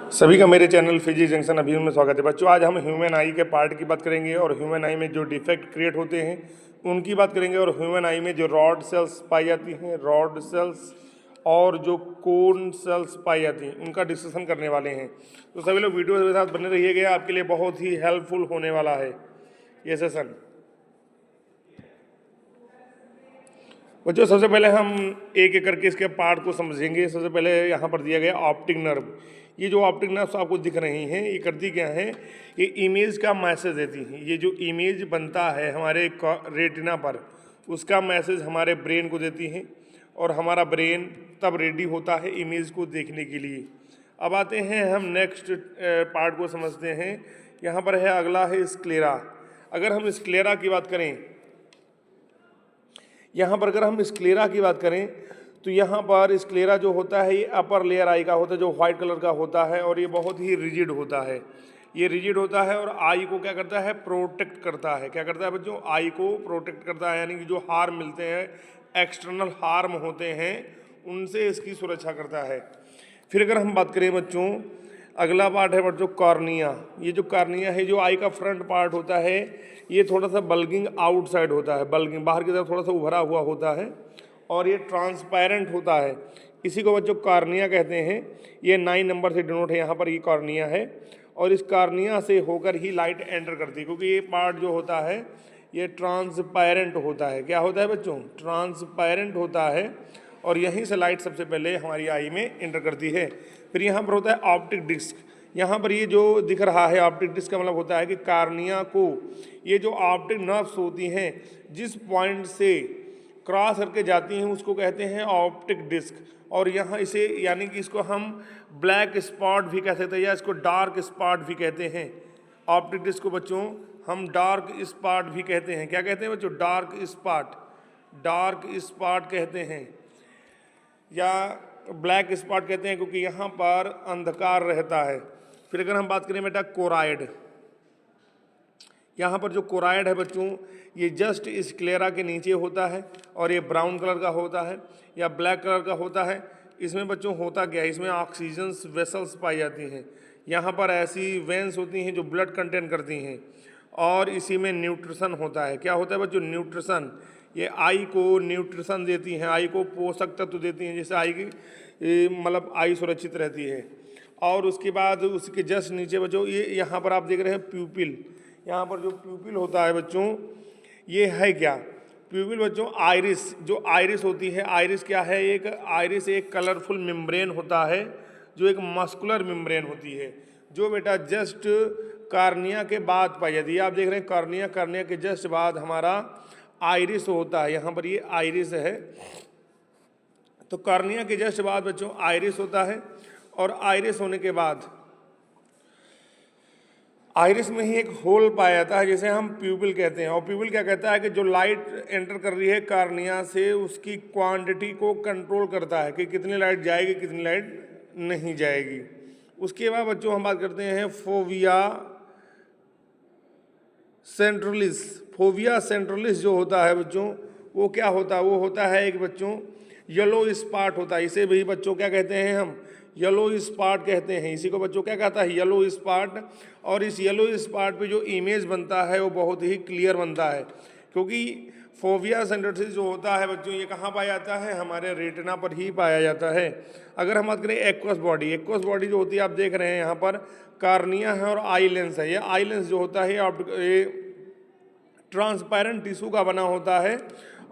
सभी का मेरे चैनल फिजिक्स जंक्शन अभी में स्वागत है बच्चों। आज हम ह्यूमन आई के पार्ट की बात करेंगे और ह्यूमन आई में जो डिफेक्ट क्रिएट होते हैं उनकी बात करेंगे, और ह्यूमन आई में जो रॉड सेल्स पाई जाती हैं, रॉड सेल्स और जो कोन सेल्स पाई जाती हैं उनका डिस्कशन करने वाले हैं। तो सभी लोग वीडियो के साथ बने रहिएगा, आपके लिए बहुत ही हेल्पफुल होने वाला है ये सेशन। बच्चों सबसे पहले हम एक एक करके इसके पार्ट को समझेंगे। सबसे पहले यहाँ पर दिया गया ऑप्टिक नर्व। ये जो ऑप्टिक नर्व्स आपको दिख रही हैं ये करती क्या है, ये इमेज का मैसेज देती हैं। ये जो इमेज बनता है हमारे रेटिना पर उसका मैसेज हमारे ब्रेन को देती हैं, और हमारा ब्रेन तब रेडी होता है इमेज को देखने के लिए। अब आते हैं हम नेक्स्ट पार्ट को समझते हैं। यहाँ पर है अगला है स्क्लेरा। अगर हम स्क्लेरा की बात करें, यहाँ पर अगर हम स्क्लेरा की बात करें तो यहाँ पर स्क्लेरा जो होता है ये अपर लेयर आई का होता है, जो व्हाइट कलर का होता है, और ये बहुत ही रिजिड होता है। ये रिजिड होता है और आई को क्या करता है, प्रोटेक्ट करता है। क्या करता है बच्चों, आई को प्रोटेक्ट करता है, यानी कि जो हार्म मिलते हैं, एक्सटर्नल हार्म होते हैं, उनसे इसकी सुरक्षा करता है। फिर अगर हम बात करें बच्चों, अगला पार्ट है बच्चों कॉर्निया। ये जो कॉर्निया है, जो आई का फ्रंट पार्ट होता है, ये थोड़ा सा बल्गिंग आउटसाइड होता है, बल्गिंग बाहर की तरफ थोड़ा सा उभरा हुआ होता है, और ये ट्रांसपेरेंट होता है। इसी को बच्चों कॉर्निया कहते हैं। ये 9 नंबर से डिनोट है, यहाँ पर ये कॉर्निया है, और इस कॉर्निया से होकर ही लाइट एंटर करती है, क्योंकि ये पार्ट जो होता है ये ट्रांसपेरेंट होता है। क्या होता है बच्चों, ट्रांसपेरेंट होता है, और यहीं से लाइट सबसे पहले हमारी आई में एंटर करती है। फिर यहाँ पर होता है ऑप्टिक डिस्क। यहाँ पर ये जो दिख रहा है ऑप्टिक डिस्क का मतलब होता है कि कॉर्निया को ये जो ऑप्टिक नर्व्स होती हैं जिस पॉइंट से क्रॉस करके जाती हैं उसको कहते हैं ऑप्टिक डिस्क। और यहाँ इसे यानी कि इसको हम ब्लैक स्पॉट भी कह सकते हैं, या इसको डार्क स्पॉट भी कहते हैं। ऑप्टिक डिस्क को बच्चों हम डार्क स्पॉट भी कहते हैं। क्या कहते हैं बच्चों, डार्क स्पॉट, डार्क स्पॉट कहते हैं, या ब्लैक स्पॉट कहते हैं, क्योंकि यहाँ पर अंधकार रहता है। फिर अगर हम बात करें बेटा कोराइड, यहाँ पर जो कोराइड है बच्चों ये जस्ट स्क्लेरा के नीचे होता है, और ये ब्राउन कलर का होता है या ब्लैक कलर का होता है। इसमें बच्चों होता क्या है, इसमें ऑक्सीजन वेसल्स पाई जाती हैं। यहाँ पर ऐसी वेंस होती हैं जो ब्लड कंटेन करती हैं, और इसी में न्यूट्रिशन होता है। क्या होता है बच्चों, न्यूट्रिशन। ये आई को न्यूट्रिशन देती हैं, आई को पोषक तत्व देती हैं, जिससे आई की मतलब आई सुरक्षित रहती है। और उसके बाद उसके जस्ट नीचे बच्चों ये यहाँ पर आप देख रहे हैं प्यूपिल। यहाँ पर जो प्यूपिल होता है बच्चों ये है क्या, प्यूपिल बच्चों आइरिस, जो आइरिस होती है, आइरिस क्या है, एक आइरिस एक कलरफुल मेम्ब्रेन होता है, जो एक मस्कुलर मेम्ब्रेन होती है, जो बेटा जस्ट कॉर्निया के बाद पाई जाती है। आप देख रहे हैं कॉर्निया, कॉर्निया के जस्ट बाद हमारा आइरिस होता है। यहाँ पर ये आइरिस है, तो कॉर्निया के जस्ट बाद बच्चों आइरिस होता है, और आइरिस होने के बाद आइरिस में ही एक होल पाया जाता है जिसे हम प्यूपिल कहते हैं। और प्यूपिल क्या कहता है कि जो लाइट एंटर कर रही है कॉर्निया से उसकी क्वांटिटी को कंट्रोल करता है कि कितनी लाइट जाएगी कितनी लाइट नहीं जाएगी। उसके बाद बच्चों हम बात करते हैं फोविया सेंट्रलिस। फोविया सेंट्रलिस जो होता है बच्चों वो क्या होता है, वो होता है एक बच्चों येलो स्पॉट होता है। इसे भी बच्चों क्या कहते हैं, हम येलो स्पॉट कहते हैं। इसी को बच्चों क्या कहता है, येलो स्पॉट। और इस येलो स्पॉट पे जो इमेज बनता है वो बहुत ही क्लियर बनता है, क्योंकि फोविया सेंट्रलिस जो होता है बच्चों ये कहाँ पाया जाता है, हमारे रेटिना पर ही पाया जाता है। अगर हम बात करें एक्वस बॉडी, एक्वस बॉडी जो होती है आप देख रहे हैं यहाँ पर कॉर्निया है और आई लेंस है। ये आई लेंस जो होता है ये ट्रांसपेरेंट टिश्यू का बना होता है,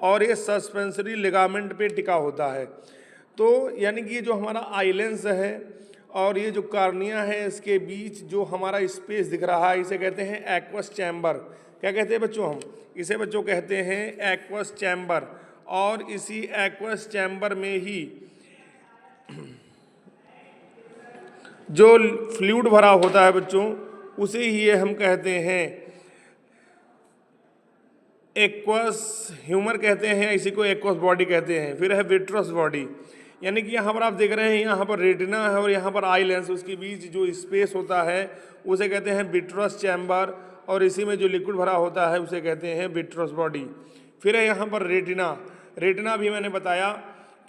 और ये सस्पेंसरी लिगामेंट पे टिका होता है। तो यानी कि ये जो हमारा आई लेंस है और ये जो कॉर्निया है इसके बीच जो हमारा स्पेस दिख रहा है इसे कहते हैं एक्वस चैम्बर। क्या कहते हैं बच्चों, हम इसे बच्चों कहते हैं एक्वस चैम्बर। और इसी एक्वस चैम्बर में ही जो फ्लूइड भरा होता है बच्चों उसे ही ये हम कहते हैं एक्वस ह्यूमर कहते हैं, इसी को एक्वस बॉडी कहते हैं। फिर है विट्रस बॉडी, यानी कि यहाँ पर आप देख रहे हैं यहाँ पर रेटिना है और यहाँ पर आई लेंस, उसके बीच जो स्पेस होता है उसे कहते हैं विट्रस चैम्बर, और इसी में जो लिक्विड भरा होता है उसे कहते हैं विट्रस बॉडी। फिर है यहाँ पर रेटिना। रेटिना भी मैंने बताया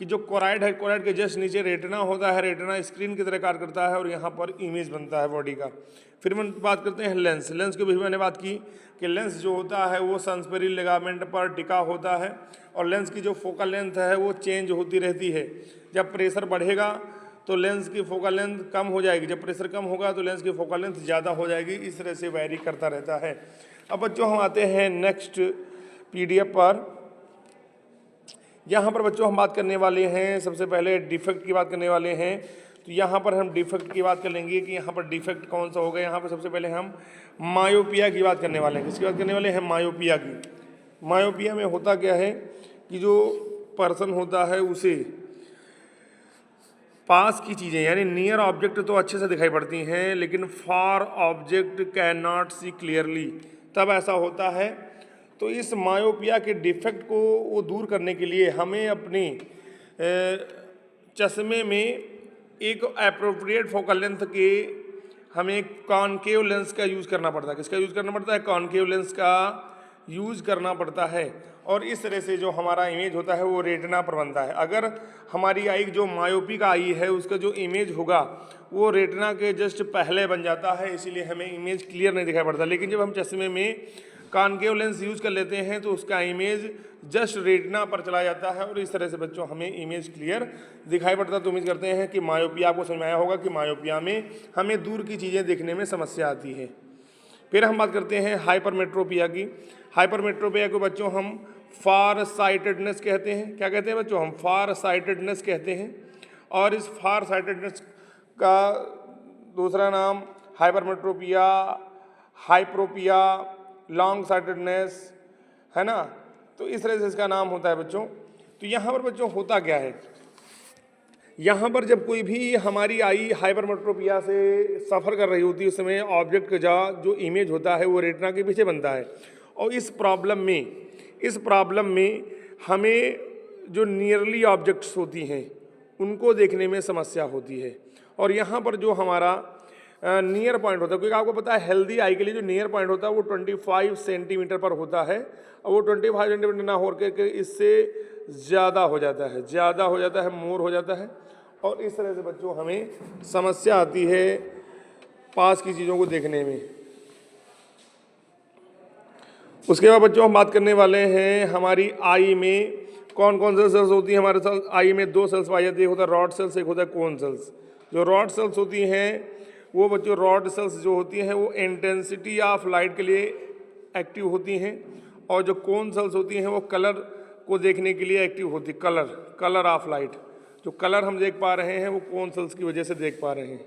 कि जो कोराइड है, कोराइड के जस्ट नीचे रेटिना होता है, रेटिना स्क्रीन की तरह कार्य करता है और यहाँ पर इमेज बनता है बॉडी का। फिर हम बात करते हैं लेंस। लेंस की भी मैंने बात की कि लेंस जो होता है वो संस्पेरिल लिगामेंट पर टिका होता है और लेंस की जो फोकल लेंथ है वो चेंज होती रहती है। जब प्रेशर बढ़ेगा तो लेंस की फोकल लेंथ कम हो जाएगी, जब प्रेशर कम होगा तो लेंस की फोकल लेंथ ज़्यादा हो जाएगी। इस तरह से वैरी करता रहता है। अब बच्चों हम आते हैं नेक्स्ट PDF पर। यहाँ पर बच्चों हम बात करने वाले हैं, सबसे पहले डिफेक्ट की बात करने वाले हैं। तो यहाँ पर हम डिफेक्ट की बात कर लेंगे कि यहाँ पर डिफेक्ट कौन सा होगा। यहाँ पर सबसे पहले हम मायोपिया की बात करने वाले हैं। किसकी बात करने वाले हैं? मायोपिया की। मायोपिया में होता क्या है कि जो पर्सन होता है उसे पास की चीज़ें यानी नियर ऑब्जेक्ट तो अच्छे से दिखाई पड़ती हैं, लेकिन far object can not see clearly, तब ऐसा होता है। तो इस मायोपिया के डिफेक्ट को वो दूर करने के लिए हमें अपने चश्मे में एक एप्रोप्रिएट फोकल लेंथ के हमें कॉनकेव लेंस का यूज़ करना पड़ता है। किसका यूज़ करना पड़ता है? कॉनकेव लेंस का यूज़ करना पड़ता है। और इस तरह से जो हमारा इमेज होता है वो रेटिना पर बनता है। अगर हमारी आई जो मायोपिक आई है उसका जो इमेज होगा वो रेटिना के जस्ट पहले बन जाता है, इसीलिए हमें इमेज क्लियर नहीं दिखाई पड़ता। लेकिन जब हम चश्मे में कॉनकेव लेंस यूज़ कर लेते हैं तो उसका इमेज जस्ट रेटिना पर चला जाता है और इस तरह से बच्चों हमें इमेज क्लियर दिखाई पड़ता है। तो उम्मीद करते हैं कि मायोपिया आपको समझ में आया होगा कि मायोपिया में हमें दूर की चीज़ें देखने में समस्या आती है। फिर हम बात करते हैं हाइपरमेट्रोपिया की। हाइपरमेट्रोपिया को बच्चों हम फार साइटेडनेस कहते हैं। क्या कहते हैं बच्चों? हम फार साइटेडनेस कहते हैं। और इस फार साइटेडनेस का दूसरा नाम हाइपरमेट्रोपिया, हाइप्रोपिया, लॉन्ग साइटेडनेस है ना। तो इस तरह से इसका नाम होता है बच्चों। तो यहाँ पर बच्चों होता क्या है, यहाँ पर जब कोई भी हमारी आई हाइपरमेट्रोपिया से सफ़र कर रही होती है उस समय ऑब्जेक्ट का जो इमेज होता है वो रेटिना के पीछे बनता है। और इस प्रॉब्लम में हमें जो नियरली ऑब्जेक्ट्स होती हैं उनको देखने में समस्या होती है। और यहाँ पर जो हमारा नियर पॉइंट होता है, क्योंकि आपको पता है हेल्दी आई के लिए जो नियर पॉइंट होता है वो 25 सेंटीमीटर पर होता है और वो 25 सेंटीमीटर ना हो करके इससे ज़्यादा हो जाता है, मोर हो जाता है। और इस तरह से बच्चों हमें समस्या आती है पास की चीज़ों को देखने में। उसके बाद बच्चों हम बात करने वाले हैं हमारी आई में कौन कौन से सेल्स होती हैं। हमारे आई में 2 सेल्स पाई जाती है, एक होता है रॉड सेल्स, एक होता है कोन सेल्स। जो रॉड सेल्स होती हैं वो बच्चों रॉड सेल्स जो होती हैं वो इंटेंसिटी ऑफ लाइट के लिए एक्टिव होती हैं और जो कोन सेल्स होती हैं वो कलर को देखने के लिए एक्टिव होती है। कलर ऑफ लाइट, जो कलर हम देख पा रहे हैं वो कोन सेल्स की वजह से देख पा रहे हैं।